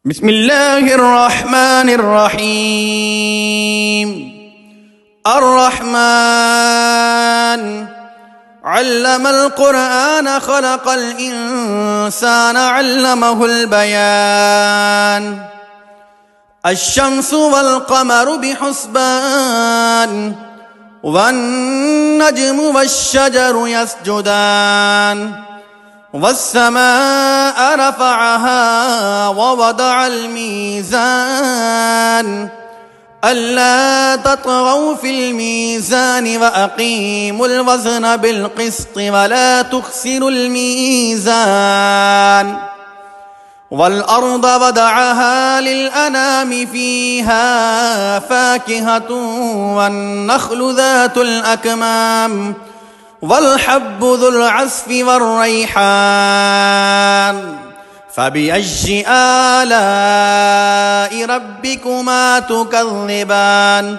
بسم الله الرحمن الرحيم. الرحمن علم القرآن خلق الإنسان علمه البيان. الشمس والقمر بحسبان والنجم والشجر يسجدان والسماء رفعها ووضع الميزان ألا تطغوا في الميزان وأقيموا الوزن بالقسط ولا تخسروا الميزان. والأرض وضعها للأنام فيها فاكهة والنخل ذات الأكمام والحب ذو العصف والريحان. فبأي آلاء ربكما تكذبان؟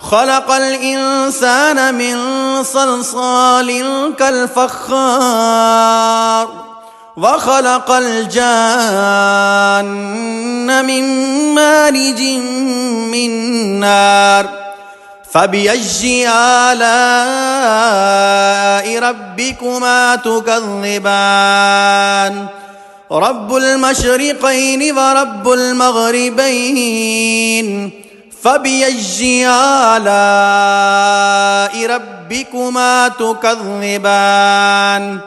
خلق الإنسان من صلصال كالفخار وخلق الجان من مارج من نار. فبأي آلاء ربكما تكذبان؟ رب المشرقين ورب المغربين. فبأي آلاء ربكما تكذبان؟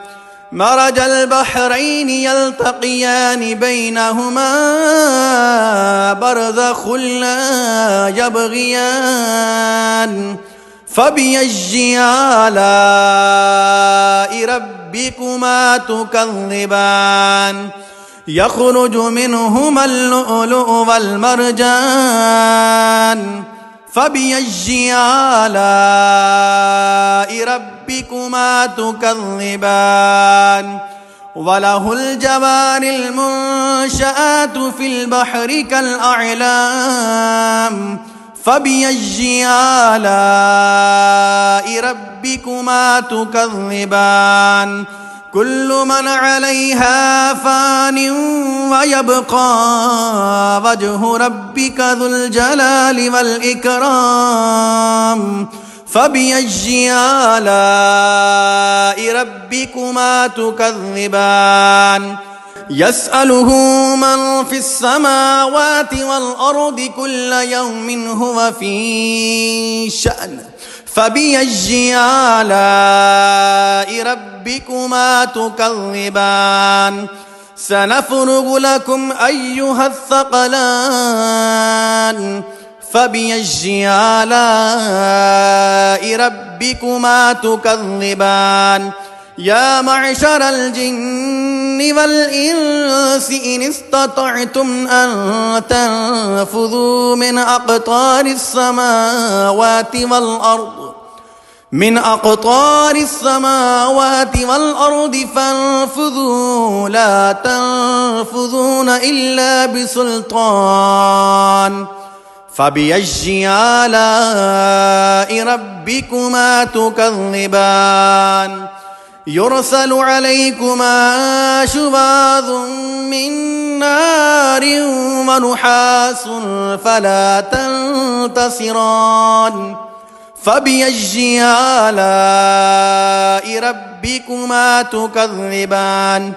مرج البحرين يلتقيان بينهما برزخ لا يبغيان. فبأي آلاء ربكما تكذبان؟ يخرج منهما اللؤلؤ والمرجان. فبأي آلاء ربكما تكذبان؟ وله الجوار المنشآت في البحر كالأعلام. فبأي آلاء ربكما تكذبان؟ كل من عليها فان ويبقى وجه ربك ذو الجلال والإكرام. فبأي آلاء ربكما تكذبان؟ يسأله من في السماوات والأرض كل يوم هو في شأن. فبأي آلاء ربكما تكذبان؟ سنفرغ لكم أيها الثقلان. فبأي آلاء ربكما تكذبان؟ يا معشر الجن والإنس إن استطعتم أن تنفذوا من أقطار السماوات والأرض فانفذوا لا تنفذون إلا بسلطان. فبأي آلاء ربكما تكذبان؟ يرسل عليكما شواظ من نار ونحاس فلا تنتصران. فبأي آلاء ربكما تكذبان؟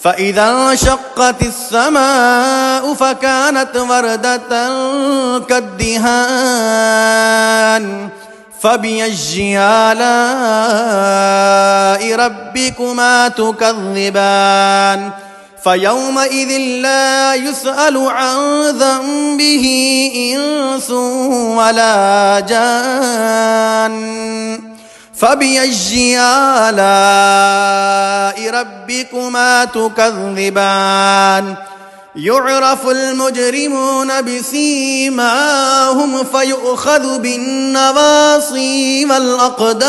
فإذا انشقت السماء فكانت وردة كالدهان. فبأي آلاء ربكما تكذبان؟ فيومئذ لا يسأل عن ذنبه إنس ولا جان. فبأي آلاء ربكما تكذبان؟ يعرف المجرمون بسيماهم فيؤخذ بالنواصي والأقدام.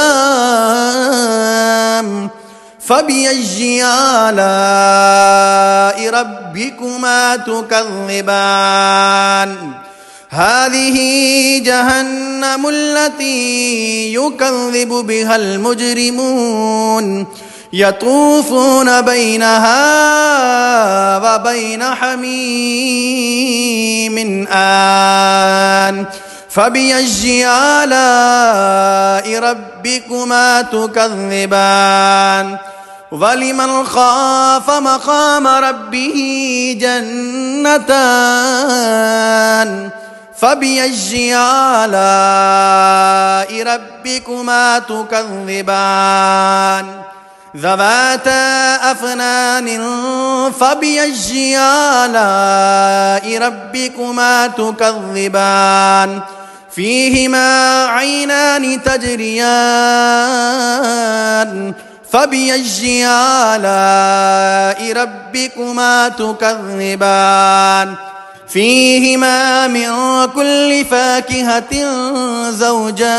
فبأي آلاء ربكما تكذبان؟ هذه جهنم التي يكذب بها المجرمون يطوفون بينها وبين حميم آن فبأي آلاء ربكما تكذبان ولمن خاف مقام ربه جنتان فبأي آلاء ربكما تكذبان ذواتا أفنان فبأي آلاء ربكما تكذبان فيهما عينان تجريان فبأي آلاء ربكما تكذبان فيهما من كل فاكهة زوجان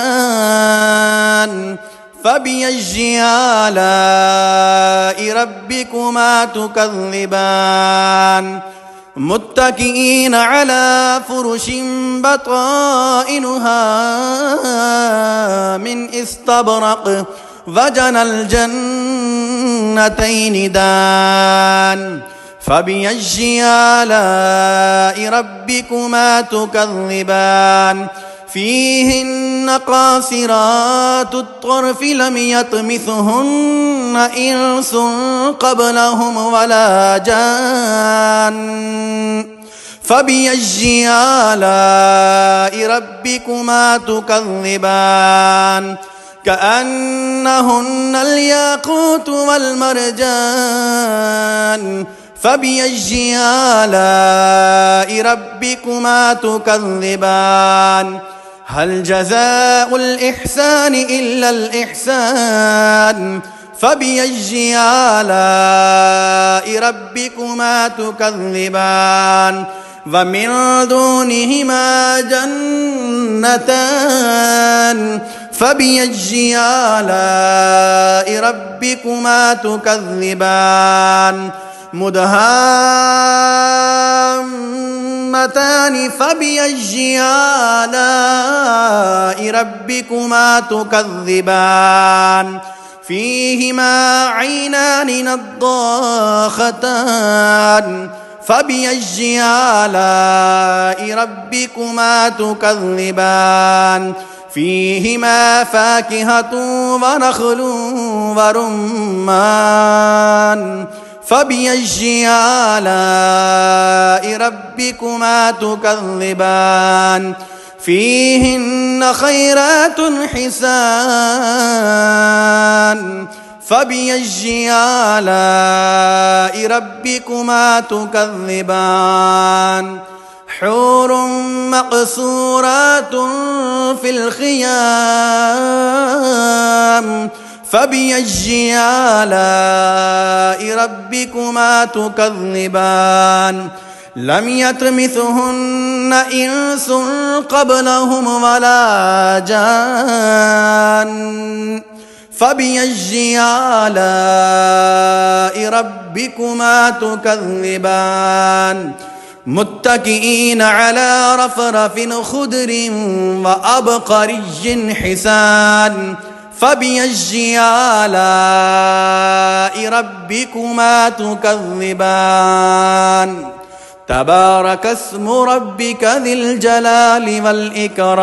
فبأي آلاء ربكما تكذبان متكئين على فرش بطائنها من استبرق وجنى الجنتين دان فبأي آلاء ربكما تكذبان فيهن قاصرات الطرف لم يطمثهن إنس قبلهم ولا جان فبأي آلاء ربكما تكذبان كأنهن الياقوت والمرجان فبأي آلاء ربكما تكذبان هل جزاء الإحسان إلا الإحسان فبأي آلاء ربكما تكذبان ومن دونهما جنتان فبأي آلاء ربكما تكذبان مدهامتان فبأي آلاء ربكما تكذبان فيهما عينان نضاختان فبأي آلاء ربكما تكذبان فيهما فاكهة ونخل ورمان فبأي آلاء ربكما تكذبان فيهن خيرات حسان فبأي آلاء ربكما تكذبان حور مقصورات في الخيام فبأي آلاء ربكما تكذبان لم يطمثهن إنس قبلهم ولا جان فبأي آلاء ربكما تكذبان متكئين على رفرف خضر وأبقري حسان فبأي آلاء ربكما تكذبان تبارك اسم ربك ذي الجلال والإكرام